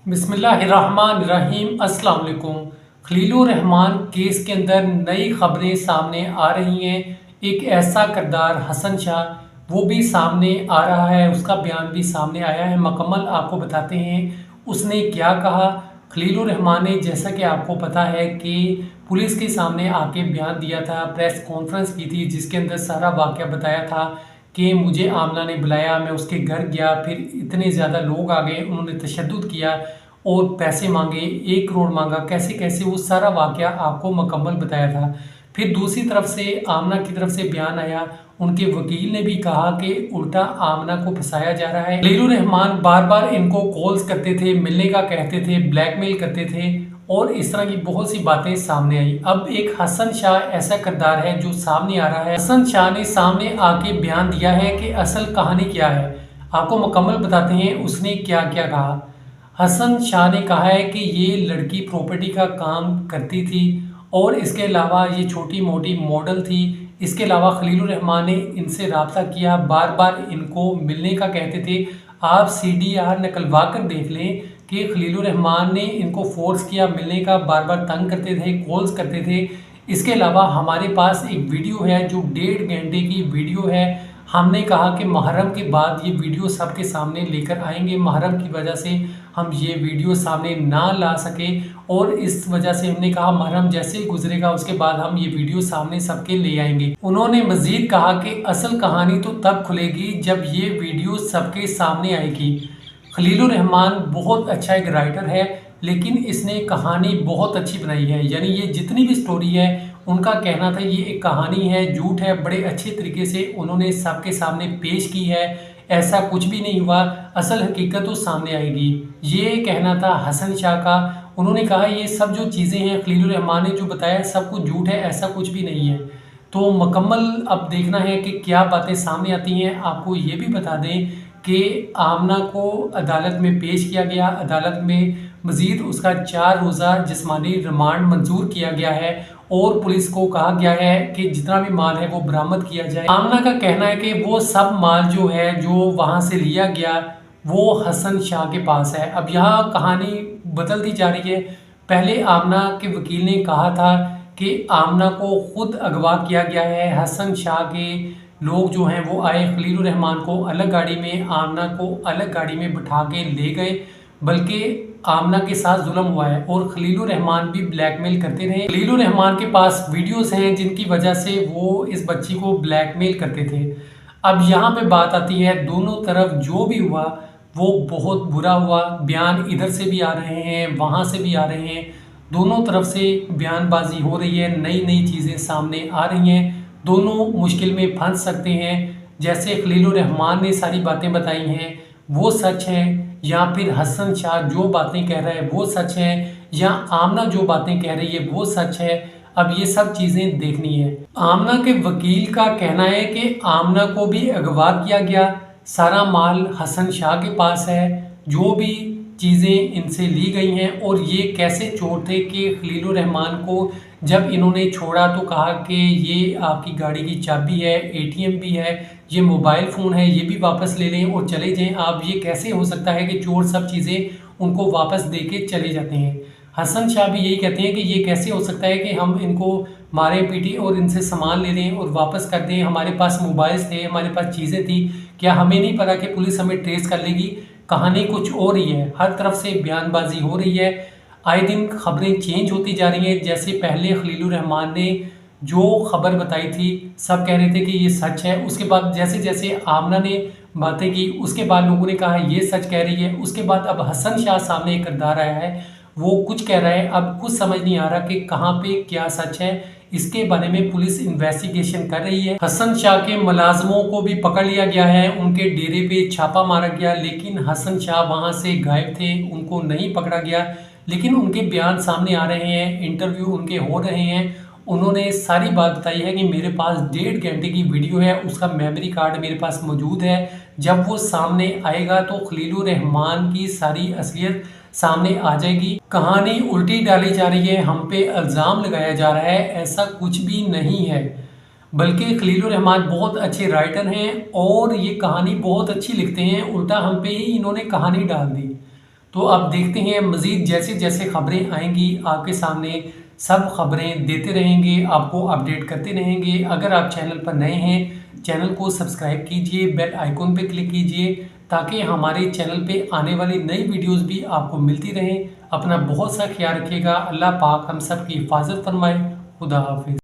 बिस्मिल्लाहिर्रहमानिर्रहीम। अस्सलाम वालेकुम। खलीलुर रहमान केस के अंदर नई खबरें सामने आ रही हैं। एक ऐसा किरदार हसन शाह वो भी सामने आ रहा है, उसका बयान भी सामने आया है। मुकम्मल आपको बताते हैं उसने क्या कहा। खलीलुर रहमान ने, जैसा कि आपको पता है कि पुलिस के सामने आके बयान दिया था, प्रेस कॉन्फ्रेंस की थी जिसके अंदर सारा वाक़या बताया था कि मुझे आमना ने बुलाया, मैं उसके घर गया, फिर इतने ज़्यादा लोग आ गए, उन्होंने तशद्दुद किया और पैसे मांगे, 1 करोड़ मांगा, कैसे कैसे वो सारा वाक़या आपको मुकम्मल बताया था। फिर दूसरी तरफ से आमना की तरफ से बयान आया, उनके वकील ने भी कहा कि उल्टा आमना को फंसाया जा रहा है। खलीलुर रहमान बार बार इनको कॉल्स करते थे, मिलने का कहते थे, ब्लैकमेल करते थे और इस तरह की बहुत सी बातें सामने आई। अब एक हसन शाह ऐसा किरदार है जो सामने आ रहा है। हसन शाह ने सामने आके बयान दिया है कि असल कहानी क्या है। आपको मुकम्मल बताते हैं उसने क्या क्या कहा। हसन शाह ने कहा है कि ये लड़की प्रॉपर्टी का काम करती थी और इसके अलावा ये छोटी मोटी मॉडल थी। इसके अलावा खलीलुर रहमान ने इनसे रब्ता किया, बार बार इनको मिलने का कहते थे। आप CDR निकलवा कर देख लें कि खलीलुर रहमान ने इनको फोर्स किया मिलने का, बार बार तंग करते थे, कॉल्स करते थे। इसके अलावा हमारे पास एक वीडियो है जो 1.5 घंटे की वीडियो है। हमने कहा कि मुहर्रम के बाद ये वीडियो सबके सामने लेकर आएंगे। मुहर्रम की वजह से हम ये वीडियो सामने ना ला सके और इस वजह से हमने कहा मुहर्रम जैसे ही गुजरेगा उसके बाद हम ये वीडियो सामने सबके ले आएंगे। उन्होंने मजीद कहा कि असल कहानी तो तब खुलेगी जब ये वीडियो सबके सामने आएगी। खलीलुर रहमान बहुत अच्छा एक राइटर है, लेकिन इसने कहानी बहुत अच्छी बनाई है। यानी ये जितनी भी स्टोरी है, उनका कहना था ये एक कहानी है, झूठ है, बड़े अच्छे तरीके से उन्होंने सबके सामने पेश की है। ऐसा कुछ भी नहीं हुआ, असल हकीकत तो सामने आएगी, ये कहना था हसन शाह का। उन्होंने कहा ये सब जो चीज़ें हैं खलीलुर रहमान ने जो बताया सब कुछ झूठ है, ऐसा कुछ भी नहीं है। तो मुकम्मल अब देखना है कि क्या बातें सामने आती हैं। आपको ये भी बता दें कि आमना को अदालत में पेश किया गया। अदालत में मज़ीद उसका 4 रोज़ा जिस्मानी रिमांड मंजूर किया गया है और पुलिस को कहा गया है कि जितना भी माल है वो बरामद किया जाए। आमना का कहना है कि वो सब माल जो है जो वहाँ से लिया गया वो हसन शाह के पास है। अब यहाँ कहानी बदलती जा रही है। पहले आमना के वकील ने कहा था कि आमना को खुद अगवा किया गया है। हसन शाह के लोग जो हैं वो आए, खलीलुर रहमान को अलग गाड़ी में, आमना को अलग गाड़ी में बिठा के ले गए, बल्कि आमना के साथ जुल्म हुआ है और खलीलुर रहमान भी ब्लैकमेल करते रहे। खलीलुर रहमान के पास वीडियोस हैं जिनकी वजह से वो इस बच्ची को ब्लैकमेल करते थे। अब यहाँ पे बात आती है, दोनों तरफ जो भी हुआ वो बहुत बुरा हुआ। बयान इधर से भी आ रहे हैं, वहाँ से भी आ रहे हैं, दोनों तरफ से बयानबाजी हो रही है, नई नई चीज़ें सामने आ रही हैं। दोनों मुश्किल में फंस सकते हैं। जैसे खलीलुर रहमान ने सारी बातें बताई हैं वो सच है, या फिर हसन शाह जो बातें कह रहा है वो सच है, या आमना जो बातें कह रही है वो सच है। अब ये सब चीज़ें देखनी है। आमना के वकील का कहना है कि आमना को भी अगवा किया गया, सारा माल हसन शाह के पास है, जो भी चीज़ें इनसे ली गई हैं। और ये कैसे चोर थे कि खलीलुर रहमान को जब इन्होंने छोड़ा तो कहा कि ये आपकी गाड़ी की चाबी है, ATM भी है, ये मोबाइल फ़ोन है, ये भी वापस ले लें और चले जाएं आप। ये कैसे हो सकता है कि चोर सब चीज़ें उनको वापस दे के चले जाते हैं। हसन शाह भी यही कहते हैं कि ये कैसे हो सकता है कि हम इनको मारे पीटे और इनसे सामान ले लें और वापस कर दें। हमारे पास मोबाइल्स थे, हमारे पास चीज़ें थी, क्या हमें नहीं पता कि पुलिस हमें ट्रेस कर लेगी। कहानी कुछ और ही है। हर तरफ से बयानबाजी हो रही है, आए दिन खबरें चेंज होती जा रही हैं। जैसे पहले खलीलुर रहमान ने जो खबर बताई थी सब कह रहे थे कि ये सच है, उसके बाद जैसे जैसे आमना ने बातें की उसके बाद लोगों ने कहा ये सच कह रही है। उसके बाद अब हसन शाह सामने एक किरदार आया है, वो कुछ कह रहा है। अब कुछ समझ नहीं आ रहा कि कहाँ पे क्या सच है। इसके बारे में पुलिस इन्वेस्टिगेशन कर रही है। हसन शाह के मुलाजमों को भी पकड़ लिया गया है, उनके डेरे पे छापा मारा गया, लेकिन हसन शाह वहाँ से गायब थे, उनको नहीं पकड़ा गया। लेकिन उनके बयान सामने आ रहे हैं, इंटरव्यू उनके हो रहे हैं। उन्होंने सारी बात बताई है कि मेरे पास 1.5 घंटे की वीडियो है, उसका मेमोरी कार्ड मेरे पास मौजूद है। जब वो सामने आएगा तो खलीलुर रहमान की सारी असलियत सामने आ जाएगी। कहानी उल्टी डाली जा रही है, हम पे इल्ज़ाम लगाया जा रहा है, ऐसा कुछ भी नहीं है। बल्कि खलीलुर रहमान बहुत अच्छे राइटर हैं और ये कहानी बहुत अच्छी लिखते हैं, उल्टा हम पे ही इन्होंने कहानी डाल दी। तो अब देखते हैं मज़ीद जैसे जैसे खबरें आएंगी आपके सामने सब खबरें देते रहेंगे, आपको अपडेट करते रहेंगे। अगर आप चैनल पर नए हैं, चैनल को सब्सक्राइब कीजिए, बेल आइकॉन पे क्लिक कीजिए ताकि हमारे चैनल पे आने वाली नई वीडियोस भी आपको मिलती रहें। अपना बहुत सा ख्याल रखिएगा। अल्लाह पाक हम सब की हिफाजत फरमाए। खुदा हाफिज़।